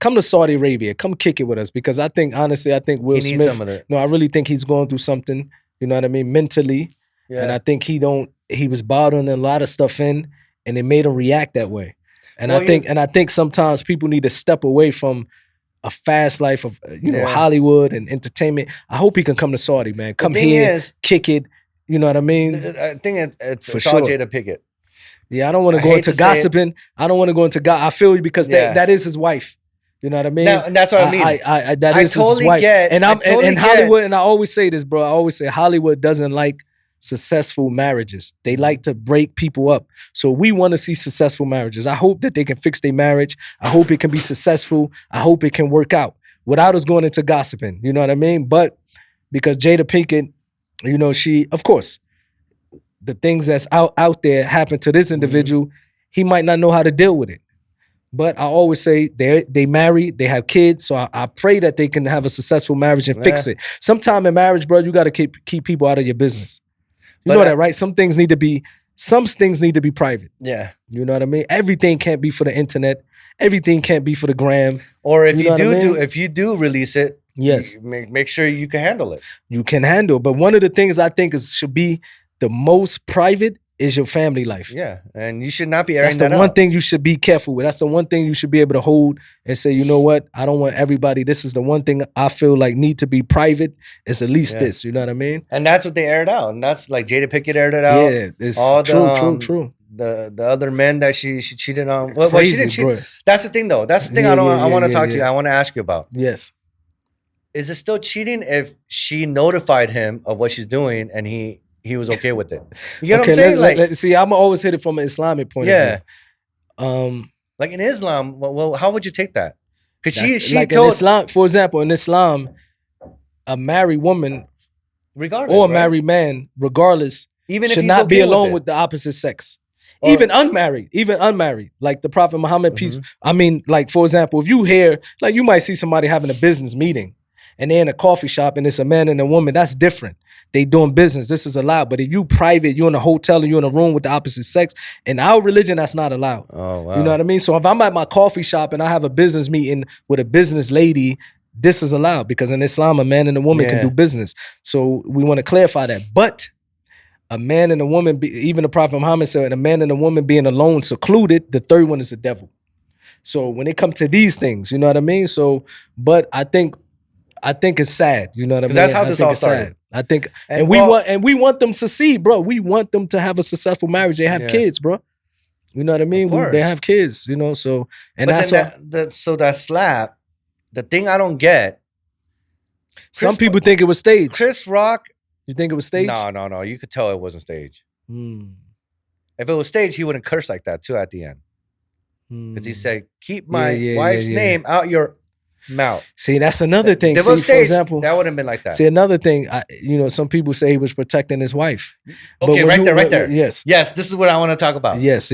come to Saudi Arabia. Come kick it with us. Because I think, honestly, Will Smith,
needs some of that.
No, I really think he's going through something, you know what I mean, mentally. Yeah. And I think he was bottling a lot of stuff in, and it made him react that way. And I think sometimes people need to step away from a fast life of Hollywood and entertainment. I hope he can come to Saudi, man. Come here, kick it. You know what I mean?
I think it's all Jada Pinkett.
Yeah, I don't want to go into gossiping. I don't want to go into I feel you because that is his wife. You know what I mean?
Now, and that's what I mean.
That is his wife. And Hollywood, and I always say this, bro. I always say Hollywood doesn't like successful marriages. They like to break people up. So we want to see successful marriages. I hope that they can fix their marriage. I hope it can be successful. I hope it can work out without us going into gossiping. You know what I mean? But because Jada Pinkett, you know, she, of course, the things that's out there happen to this individual, he might not know how to deal with it. But I always say they married, they have kids, so I pray that they can have a successful marriage and fix it. Sometime in marriage, bro, you got to keep people out of your business. You know that, right? Some things need to be private. Yeah. You know what I mean? Everything can't be for the internet. Everything can't be for the gram.
Or if if you do release it, yes, make sure you can handle it.
You can handle. But one of the things I think should be the most private is your family life.
Yeah, and you should not be airing that out.
That's the one thing you should be careful with. That's the one thing you should be able to hold and say, you know what? I don't want everybody. This is the one thing I feel like need to be private. It's at least this. You know what I mean?
And that's what they aired out. And that's like Jada Pinkett aired it out.
Yeah, it's true.
The other men that she cheated on. Well,
Crazy,
she didn't cheat.
bro.
That's the thing, though. That's the thing I want to talk to you. I want to ask you about.
Yes.
Is it still cheating if she notified him of what she's doing and he was okay with it? You get what I'm saying?
See, I'm always hit it from an Islamic point of view.
Like in Islam, well, how would you take that? Because she
like
told,
in Islam, for example, in Islam, a married woman,
regardless,
or a married man, regardless,
even
should not be alone with the opposite sex. Or, even unmarried, like the Prophet Muhammad, peace. I mean, like, for example, if you hear, like, you might see somebody having a business meeting and they're in a coffee shop and it's a man and a woman, that's different. They doing business, this is allowed. But if you private, you're in a hotel and you're in a room with the opposite sex, in our religion, that's not allowed.
Oh, wow.
You know what I mean? So if I'm at my coffee shop and I have a business meeting with a business lady, this is allowed because in Islam, a man and a woman can do business. So we want to clarify that. But a man and a woman, even the Prophet Muhammad said, a man and a woman being alone, secluded, the third one is the devil. So when it comes to these things, you know what I mean? So, but I think it's sad. You know what I mean?
That's how this all started.
Sad. I think, and we want them to succeed, bro. We want them to have a successful marriage. They have kids, bro. You know what I mean? They have kids. You know, so and
but that's so that slap. The thing I don't get.
Some people think it was staged.
Chris Rock.
You think it was staged?
No. You could tell it wasn't staged. If it was staged, he wouldn't curse like that too at the end. Because he said, "Keep my wife's name out your mouth."
See, that's another thing.
For example, that wouldn't have been like that.
See, another thing. Some people say he was protecting his wife.
Okay, right there.
Yes.
This is what I want to talk about.
Yes.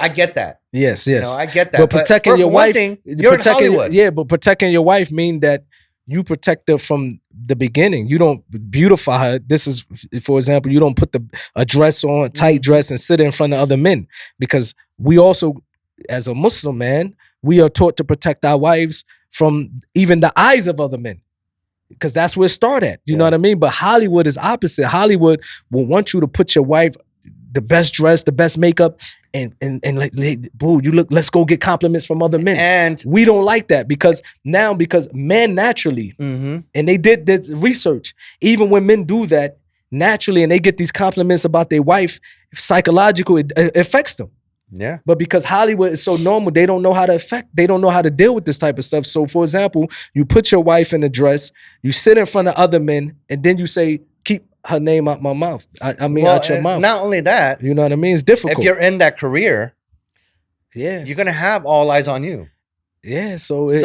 I get that.
Yes.
You know, I get that.
But protecting your wife,
you're in Hollywood.
But protecting your wife mean that you protect her from the beginning. You don't beautify her. This is, for example, you don't put a dress on, a tight dress, and sit in front of other men. Because we also, as a Muslim man, we are taught to protect our wives from even the eyes of other men. Because that's where it started at. You know what I mean? But Hollywood is opposite. Hollywood will want you to put your wife the best dress, the best makeup, and like, boo, you look, let's go get compliments from other men.
And
we don't like that because men naturally, and they did this research, even when men do that naturally and they get these compliments about their wife, psychological, it affects them.
Yeah.
But because Hollywood is so normal, they don't know how to deal with this type of stuff. So for example, you put your wife in a dress, you sit in front of other men, and then you say, keep her name out my mouth. I mean, out your mouth.
Not only that,
you know what I mean? It's difficult.
If you're in that career,
you're
going to have all eyes on you.
Yeah, so it's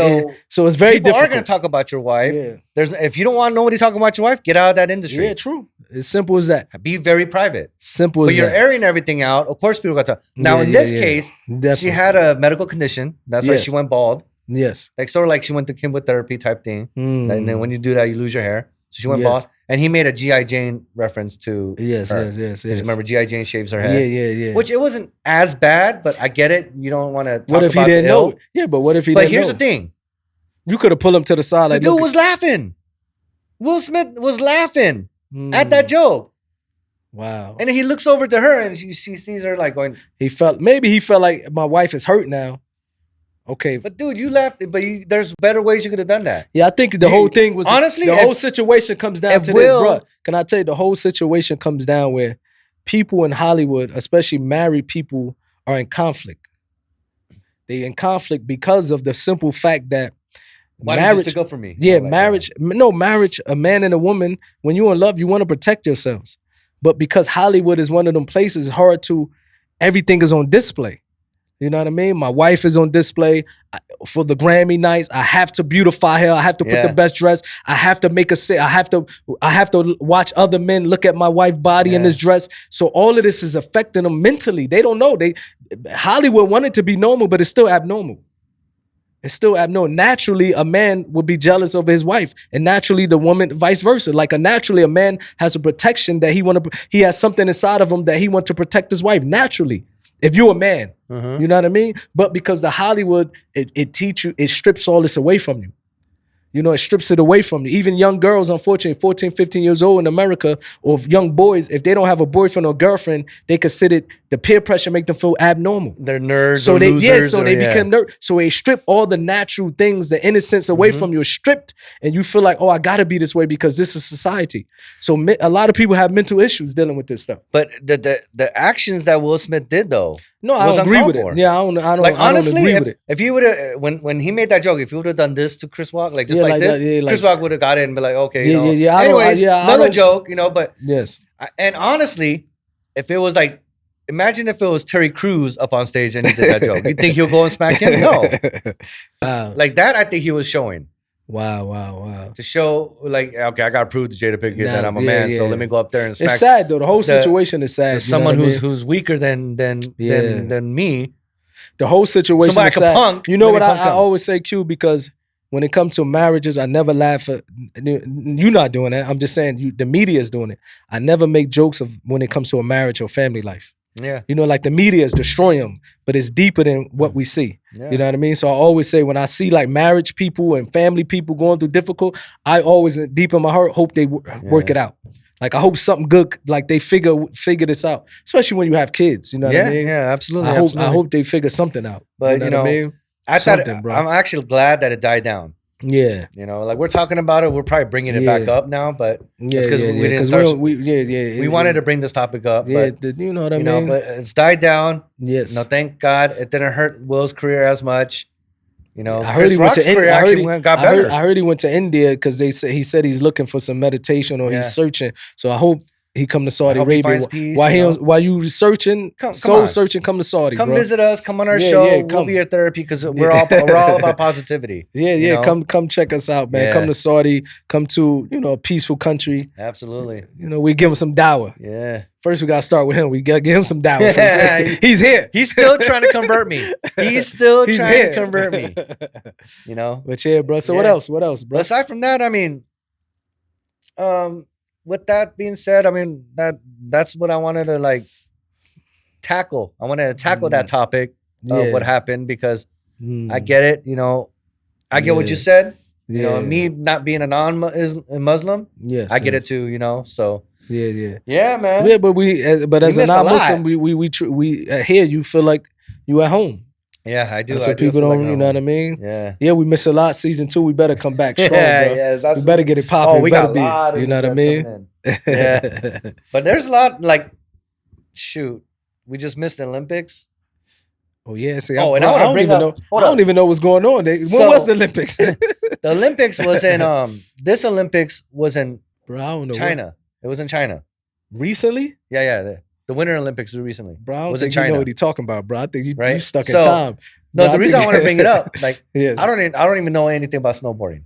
very difficult.
People are going to talk about your wife. Yeah. If you don't want nobody talking about your wife, get out of that industry.
Yeah, true. It's simple as that.
Be very private.
Simple as that.
But you're airing everything out. Of course, people got to talk. Now, in this case, she had a medical condition. That's why she went bald.
Yes.
Like sort of like she went to chemotherapy type thing. And then when you do that, you lose your hair. So she went bald. And he made a G.I. Jane reference to
yes.
Remember, G.I. Jane shaves her head.
Yeah.
Which it wasn't as bad, but I get it. You don't want to talk
What if he
about
didn't know? Yeah, but what if he didn't know?
But here's the thing.
You could have pulled him to the side.
The dude was laughing. Will Smith was laughing at that joke.
Wow.
And then he looks over to her and she sees her like going.
Maybe he felt like my wife is hurt now. Okay.
But dude, you laughed. But there's better ways you could have done that.
Yeah, I think the whole thing was...
Honestly,
the whole situation comes down to this, bro. Can I tell you, the whole situation comes down where people in Hollywood, especially married people, are in conflict. They in conflict because of the simple fact that
marriage... to go for me?
Yeah, marriage... No, marriage, a man and a woman, when you're in love, you want to protect yourselves. But because Hollywood is one of them places, it's hard to... Everything is on display. You know what I mean? My wife is on display for the Grammy nights. I have to beautify her. I have to put the best dress. I have to make her say. I have to watch other men look at my wife's body in this dress. So all of this is affecting them mentally. They don't know. Hollywood wanted to be normal, but it's still abnormal. It's still abnormal. Naturally, a man would be jealous of his wife, and naturally, the woman, vice versa. Like naturally, a man has a protection that he has something inside of him that he wants to protect his wife. Naturally. If you're a man, you know what I mean? But because the Hollywood, it strips all this away from you. You know, it strips it away from you. Even young girls, unfortunately, 14, 15 years old in America, or young boys, if they don't have a boyfriend or girlfriend, they consider the peer pressure make them feel abnormal.
They're nerds.
So they become nerds. So they strip all the natural things, the innocence away from you. It's stripped, and you feel like, oh, I gotta be this way because this is society. So a lot of people have mental issues dealing with this stuff.
But the actions that Will Smith did, though,
no, I don't agree with it. Yeah, I don't
honestly,
agree with it.
If he would have, when he made that joke, if he would have done this to Chris Rock, like just like this, Chris Rock would have got it and be like, okay, anyways, another joke, but
yes.
And honestly, if it was like, imagine if it was Terry Crews up on stage and he did that joke, you think he'll go and smack him? No, like that. I think he was showing.
Wow.
To show, like, okay, I gotta prove to Jada Pinkett that I'm a man, so let me go up there and smack.
It's sad though. The whole situation is sad.
Someone who's weaker than me.
The whole situation
Somebody
is sad.
Punk,
you know what I always say, Q, because when it comes to marriages, I never laugh at you. Not doing that. I'm just saying the media is doing it. I never make jokes of when it comes to a marriage or family life.
Yeah.
You know, like the media is destroying them, but it's deeper than what we see.
Yeah.
You know what I mean? So I always say when I see like marriage people and family people going through difficult, I always deep in my heart hope they work it out. Like I hope something good, like they figure this out, especially when you have kids. You know what I mean?
Yeah, absolutely.
I hope they figure something out.
But
you know what I mean?
I'm actually glad that it died down.
Yeah,
you know, like we're talking about it, we're probably bringing it back up now, but it's because we didn't start. We wanted to bring this topic up, but
you know what I mean.
But it's died down.
Yes,
thank God it didn't hurt Will's career as much. You know,
I heard he went to India.
Got better.
I heard he went to India because he said he's looking for some meditation or he's searching. So I hope he come to Saudi Arabia. While you researching, searching, come to Saudi.
Come visit us. Come on our show. We'll be your therapy because we're all about positivity.
Yeah. Come check us out, man. Come to Saudi. Come to a peaceful country.
Absolutely.
We give him some dawah.
Yeah.
First, we gotta start with him. We gotta give him some dawah. He's here.
He's still trying to convert me. He's still trying to convert me.
But yeah, bro. So what else? What else, bro?
Aside from that, I mean, with that being said, I mean that's what I wanted to tackle. I wanted to tackle that topic of what happened because I get it. I get what you said. Me not being a non-Muslim.
Yes,
I get it too. So.
Yeah,
man.
Yeah, but as a non-Muslim, we here you feel like you at home.
Yeah, I do.
That's what people don't, you know what I mean?
Yeah,
we miss a lot. Season 2, we better come back strong, bro. We better get it popping.
We got a lot.
You know what I mean?
Yeah, but there's a lot. Shoot, we just missed the Olympics.
Oh yeah, see,
I don't
even know what's going on. When was the Olympics?
The Olympics was in this Olympics was in China. It was in China.
Recently?
Yeah. The Winter Olympics was recently.
Bro, I don't think you know what he's talking about, bro. I think you stuck in
so,
time.
No, the reason I want to bring it up, yes. I don't even know anything about snowboarding.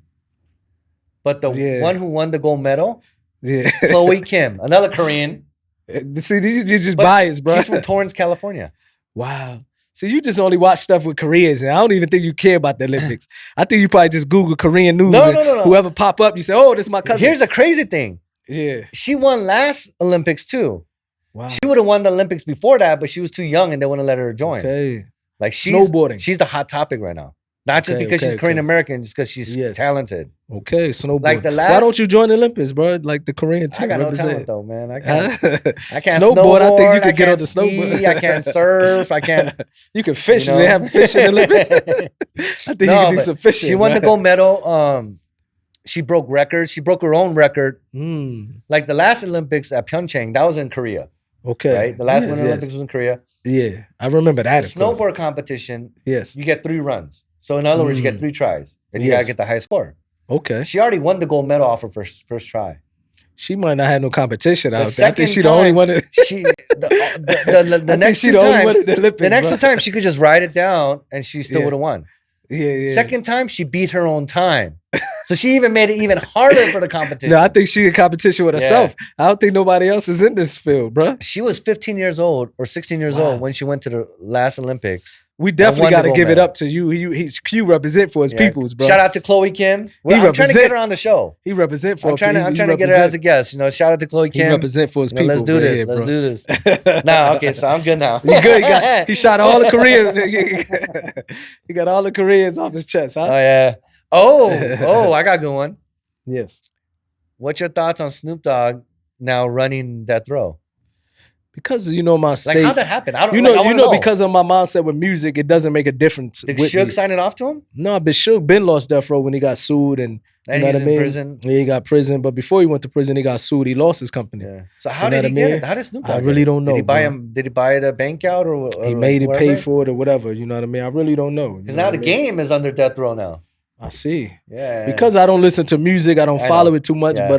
But the one who won the gold medal, Chloe Kim, another Korean.
See, you're just biased, bro.
She's from Torrance, California.
Wow. See, you just only watch stuff with Koreans, and I don't even think you care about the Olympics. I think you probably just Google Korean news. No. Whoever pop up, you say, "Oh, this is my cousin."
Here's a crazy thing.
Yeah,
she won last Olympics too.
Wow.
She would have won the Olympics before that, but she was too young, and they wouldn't let her join.
Okay,
like
snowboarding.
She's the hot topic right now. Not just because she's Korean American, just because she's talented.
Okay, snowboarding. Like why don't you join the Olympics, bro? Like the Korean team.
I got
represent.
no talent though, man. I can't
snowboard. I think you could get on the snowboard.
I can't surf. I can't.
You can fish. They have fish in the Olympics. I think you can do some fishing.
She won the gold medal. She broke records. She broke her own record. Like the last Olympics at Pyeongchang, that was in Korea.
Okay.
Right? The last Winter Olympics was in Korea.
Yeah. I remember that.
The snowboard competition,
yes,
you get 3 runs. So in other words, you get 3 tries. And you gotta get the high score.
Okay.
She already won the gold medal off her first try.
She might not have no competition out there. I think she the only one that
the next 2 times, the next 2 times she could just write it down and she still would have won.
Yeah.
Second time, she beat her own time. So she even made it even harder for the competition.
No, I think she in competition with herself. I don't think nobody else is in this field, bro.
She was 15 years old or 16 years old when she went to the last Olympics.
We definitely got to give it up to you. He's Q represent for his peoples, bro.
Shout out to Chloe Kim. I'm trying to get her on the show.
He represent for.
I'm trying to get her as a guest. Shout out to Chloe Kim.
He represent for his people.
Let's do this. Let's do this. Nah, okay, so I'm good now.
You good? He shot all the Koreans. He got all the Koreans off his chest, huh?
Oh yeah. Oh, I got a good one.
Yes.
What's your thoughts on Snoop Dogg now running Death Row?
Because my state.
Like how'd that happen? I don't
know. Because of my mindset with music, it doesn't make a difference.
Did Suge sign it off to him?
No, but Suge been lost Death Row when he got sued and you know what I mean?
Prison.
Yeah, he got prison. But before he went to prison, he got sued. He lost his company.
Yeah. So how did he get it? How did Snoop Dogg?
I really don't know.
Did he buy the bank out or
he made it pay for it or whatever? You know what I mean? I really don't know.
Because now the game is under Death Row now.
I see.
Yeah.
Because I don't listen to music, I don't follow it too much. Yeah.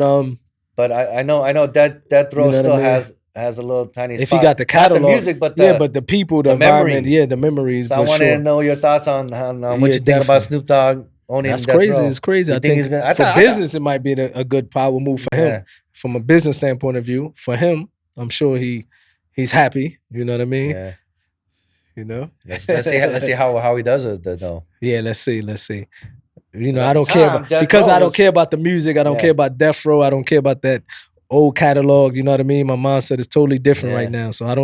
But I know Death Row still has a little tiny spot.
If you got the catalog,
not the music, but
but the people, the environment,
memories.
The memories.
So I want to know your thoughts on what you think about Snoop Dogg owning Death Row.
It's crazy. I think for business, it might be a good power move for him. From a business standpoint of view, for him, I'm sure he's happy. You know what I mean?
Yeah.
Let's
see how he does it though.
Yeah, let's see. I don't care because I don't care about the music. I don't care about Death Row. I don't care about that old catalog. You know what I mean? My mindset is totally different right now. So I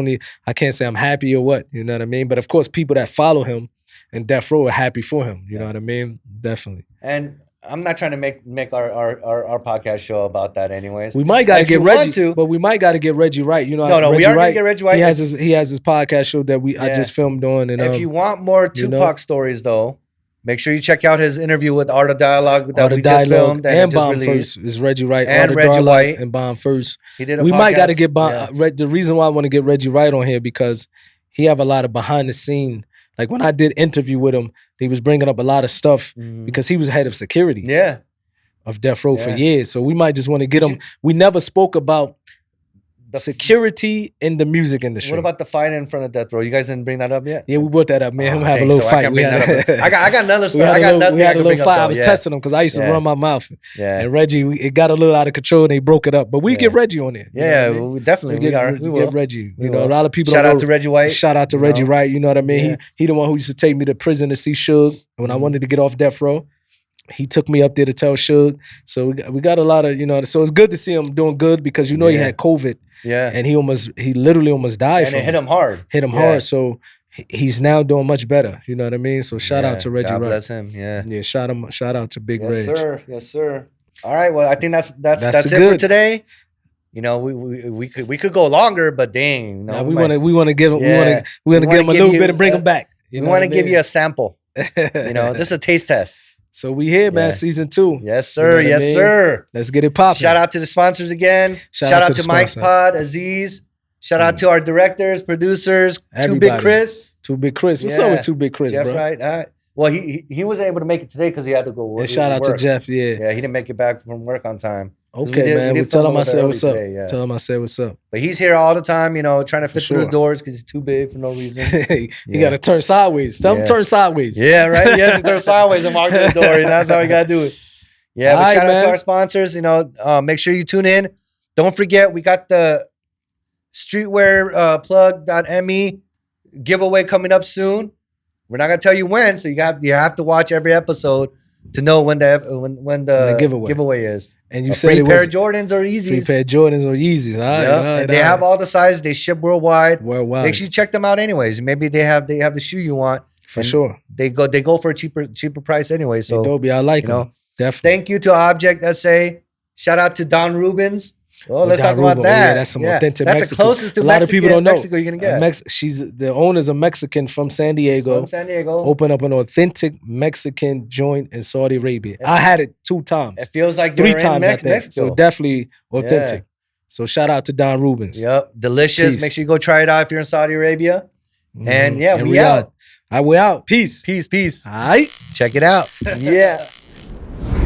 can't say I'm happy or what. You know what I mean? But of course, people that follow him and Death Row are happy for him. You know what I mean? Definitely.
And I'm not trying to make our podcast show about that anyways.
We might got to get Reggie, but we might got to get Reggie right. We are going to
get Reggie right.
He has his podcast show that I just filmed on. And
if you want more Tupac stories though, make sure you check out his interview with Art of Dialogue that we just filmed.
And Bomb First is Reggie Wright.
And Reggie White.
And Bomb First.
We
might got to get Bomb. The reason why I want to get Reggie Wright on here because he have a lot of behind the scene. Like when I did interview with him, he was bringing up a lot of stuff because he was head of security of Death Row for years. So we might just want to get him. We never spoke about security in the music industry.
What about the fight in front of Death Row? You guys didn't bring that up yet?
Yeah, we brought that up, man. We have a little fight.
I got another story.
We had a little fight. I was testing him because I used to run my mouth. Yeah. And Reggie, it got a little out of control and they broke it up. But we get Reggie on there.
Yeah, we definitely.
We get Reggie. A lot of people
shout out to Reggie White.
Shout out to Reggie Wright. You know what I mean? He the one who used to take me to prison to see Suge when I wanted to get off Death Row. He took me up there to tell Suge. So we got a lot of, so it's good to see him doing good because he had COVID.
Yeah.
And he literally almost died
and it hit him hard.
Hard. So he's now doing much better. You know what I mean? So shout out to Reggie Wright.
God bless him. Yeah.
Yeah, shout out to Big Reg.
Yes, sir. All right. Well, I think that's it for today. We could go longer, but dang.
We want to give him a little bit and bring him back.
We want to give you a sample. This is a taste test.
So we here, man, season 2.
Yes, sir. Sir.
Let's get it popping.
Shout out to the sponsors again. Shout out to Mike's Pod, Aziz. Shout out to our directors, producers,
Everybody.
2 Big Chris.
2 Big Chris. What's up with 2 Big Chris,
Jeff,
bro?
Right? All right. Well, he wasn't able to make it today because he had to go work.
And shout out to Jeff,
Yeah, he didn't make it back from work on time.
Okay, man. We tell him I said what's up. Tell him I said what's up.
But he's here all the time, trying to fit through the doors because he's too big for no reason.
You got to turn sideways. Tell him turn sideways.
Yeah, right. He has to turn sideways and walk through the door. That's how we got to do it. Yeah, but shout out to our sponsors. Make sure you tune in. Don't forget, we got the streetwearplug.me. giveaway coming up soon. We're not gonna tell you when, so you have to watch every episode to know when the giveaway is.
And you
said
free
pair of Jordans or Yeezys.
Free pair of Jordans or Yeezys. All right,
and they have all the sizes. They ship worldwide.
Make
sure you check them out anyways. Maybe they have the shoe you want.
For sure.
They go for a cheaper price anyway. So
Adobe, I like them. Definitely.
Thank you to Object SA. Shout out to Don Rubens. Oh, let's talk about that.
Yeah, that's some authentic Mexican.
That's the closest to
a lot of people don't know.
Mexico you're gonna get.
She's the owner's a Mexican from San Diego. Open up an authentic Mexican joint in Saudi Arabia. I had it 2 times.
It feels like
3 times, I think.
Mexico.
So definitely authentic. Yeah. So shout out to Don Rubens.
Yep, delicious. Peace. Make sure you go try it out if you're in Saudi Arabia. And yeah, we out.
All right, we out. Peace.
Peace.
All right.
Check it out. Yeah.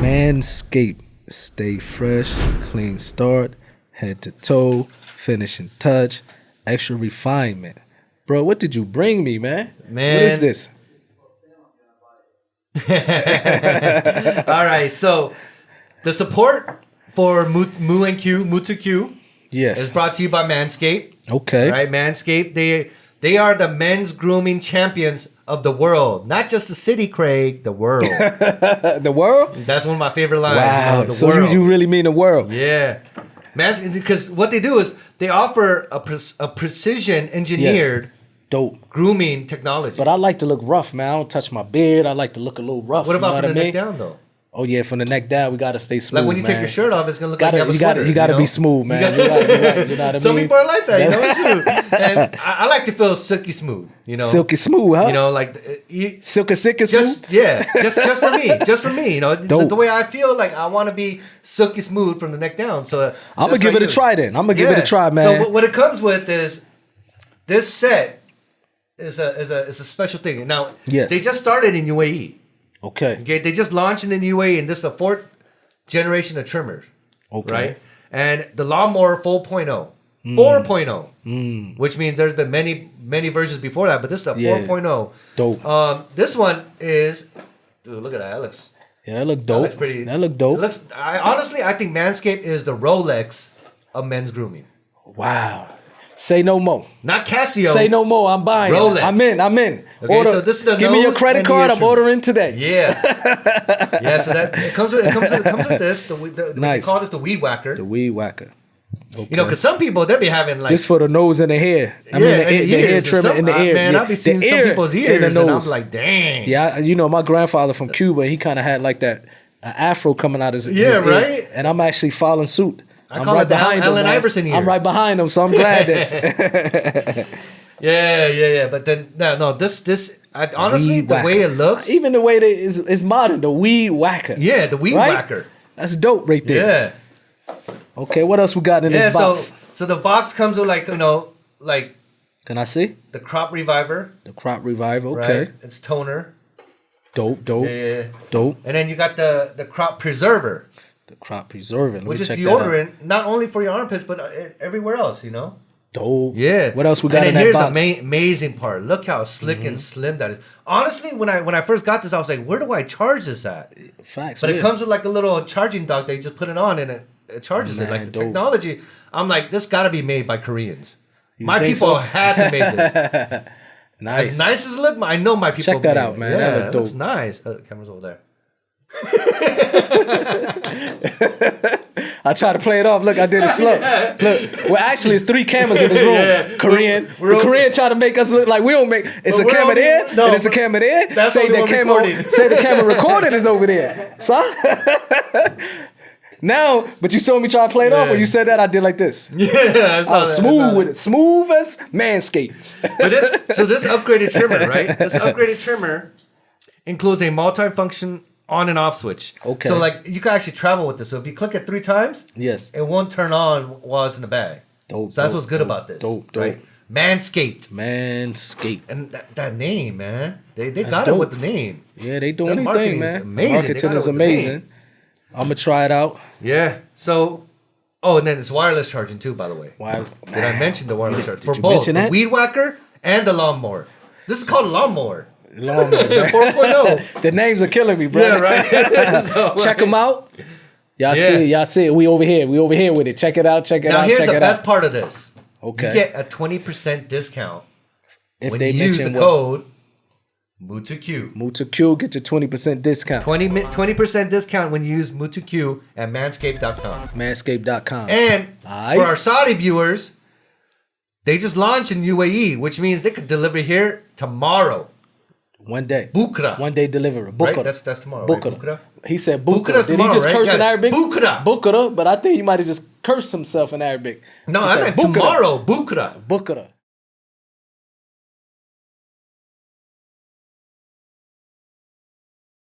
Manscaped. Stay fresh, clean start, head to toe, finishing touch, extra refinement. Bro, what did you bring me, man? What is this?
All right, so the support for MU2Q is brought to you by Manscaped.
Okay.
All right, Manscaped, they are the men's grooming champions of the world. Not just the city, Craig, the world.
The world?
That's one of my favorite lines.
Wow,
the
so
world.
You really mean the world.
Yeah. Because what they do is they offer a precision engineered
dope
grooming technology.
But I like to look rough, man. I don't touch my beard. I like to look a little rough.
What about from the neck down, though?
Oh yeah, from the neck down, we gotta stay smooth.
Like when you take your shirt off, it's gonna look like you have a sweater.
You gotta be smooth, man. You're right. You know what I
Some
mean?
people are like that, you know. And I like to feel silky smooth, you know.
Silky smooth, huh?
You know, like
silky smooth.
Yeah, just for me, you know. The way I feel, like I want to be silky smooth from the neck down. So
I'm gonna give it a try then. I'm gonna give it a try, man.
So what it comes with is this set is a special thing. Now, they just started in UAE.
Okay,
they just launched in the UAE, and this is the 4th generation of trimmers.
Okay.
Right? And the Lawnmower 4.0. Which means there's been many versions before that, but this is a 4.0.
Dope.
This one is, dude, look at that. That looks
that look dope.
That looks pretty.
That look dope.
Honestly, I think Manscaped is the Rolex of men's grooming.
Wow. Say no more.
Not Casio.
Say no more. I'm buying.
Rolex.
I'm in.
Okay,
order.
So this is the
Give me your credit card. I'm ordering today.
Yeah. Yeah. So that it comes with this. They call this the weed whacker.
The weed whacker. Okay.
You know, because some people they be having like
this for the nose and the hair. I mean, the hair trimmer in the ear.
Man, I'll be seeing some people's ears, and I'm like, dang.
Yeah, you know, my grandfather from Cuba, he kind of had like that afro coming out his
right.
ears, and I'm actually following suit.
I'm call right it the Allen Iverson ear.
I'm right behind him, so I'm glad that.
Yeah. But then no, this honestly, the way it looks,
even the way that is modern, the weed whacker.
Yeah, the weed whacker.
That's dope, right there.
Yeah.
Okay, what else we got in this box?
So the box comes with like
Can I see
the crop reviver?
The crop reviver. Okay.
Right? It's toner.
Dope.
Yeah.
Dope.
And then you got the crop preserver.
The crop preserver.
Which is deodorant, not only for your armpits, but everywhere else, you know?
Dope.
Yeah.
What else we got in that box?
And here's the amazing part. Look how slick and slim that is. Honestly, when I first got this, I was like, where do I charge this at?
Facts.
But it comes with like a little charging dock that you just put it on and it charges it. Like the technology, I'm like, this got to be made by Koreans. My people had to make this.
Nice.
As nice as it looked, I know my people.
Check that out, man.
Yeah,
that look dope.
Looks nice. Oh, the camera's over there.
I try to play it off. Look, I did it slow. Look, well, actually, it's 3 cameras in this room.
Yeah.
Korean. The Korean try to make us look like we don't make. It's a camera there, and it's a camera there. Say the camera recording is over there, son. Now, but you saw me try to play it off. When you said that, I did like this.
Yeah,
I was smooth with it, smooth as Manscaped.
But this upgraded trimmer, right? This upgraded trimmer includes a multi-function on and off switch.
Okay.
So like you can actually travel with this. So if you click it 3 times,
yes,
it won't turn on while it's in the bag.
Dope.
So that's what's good about this.
Dope.
Right? Manscaped.
And
that name, man. They got it with the name.
Yeah, they doing anything, man.
Amazing.
Marketing is amazing. I'm gonna try it out.
Yeah. So, and then it's wireless charging too, by the way.
Why?
Did I mention the wireless charging? For
you
both
mention
the
that?
weed whacker and the lawnmower. This is called a lawnmower.
The
4.0.
The names are killing me, bro.
Yeah, right.
Check them out. Y'all see it. We over here with it. Check it out.
Now here's the best part of this.
Okay.
You get a 20% discount
If
when
they
you use the
mention
code MU2Q.
MU2Q, get your 20% discount.
20% discount when you use MU2Q at manscaped.com.
Manscaped.com.
And
Aight.
for our Saudi viewers, they just launched in UAE, which means they could deliver here tomorrow.
One day.
Bukra.
One day delivery.
Right?
Bukra.
That's tomorrow.
Bukra.
Right? Bukra.
He said Bukra.
Bukra's
Did he
tomorrow,
just
right?
curse in
Yeah.
Arabic?
Bukra.
Bukra, but I think he might have just cursed himself in Arabic.
No,
He
I
said
meant
Bukra.
tomorrow. Bukra.
Bukra.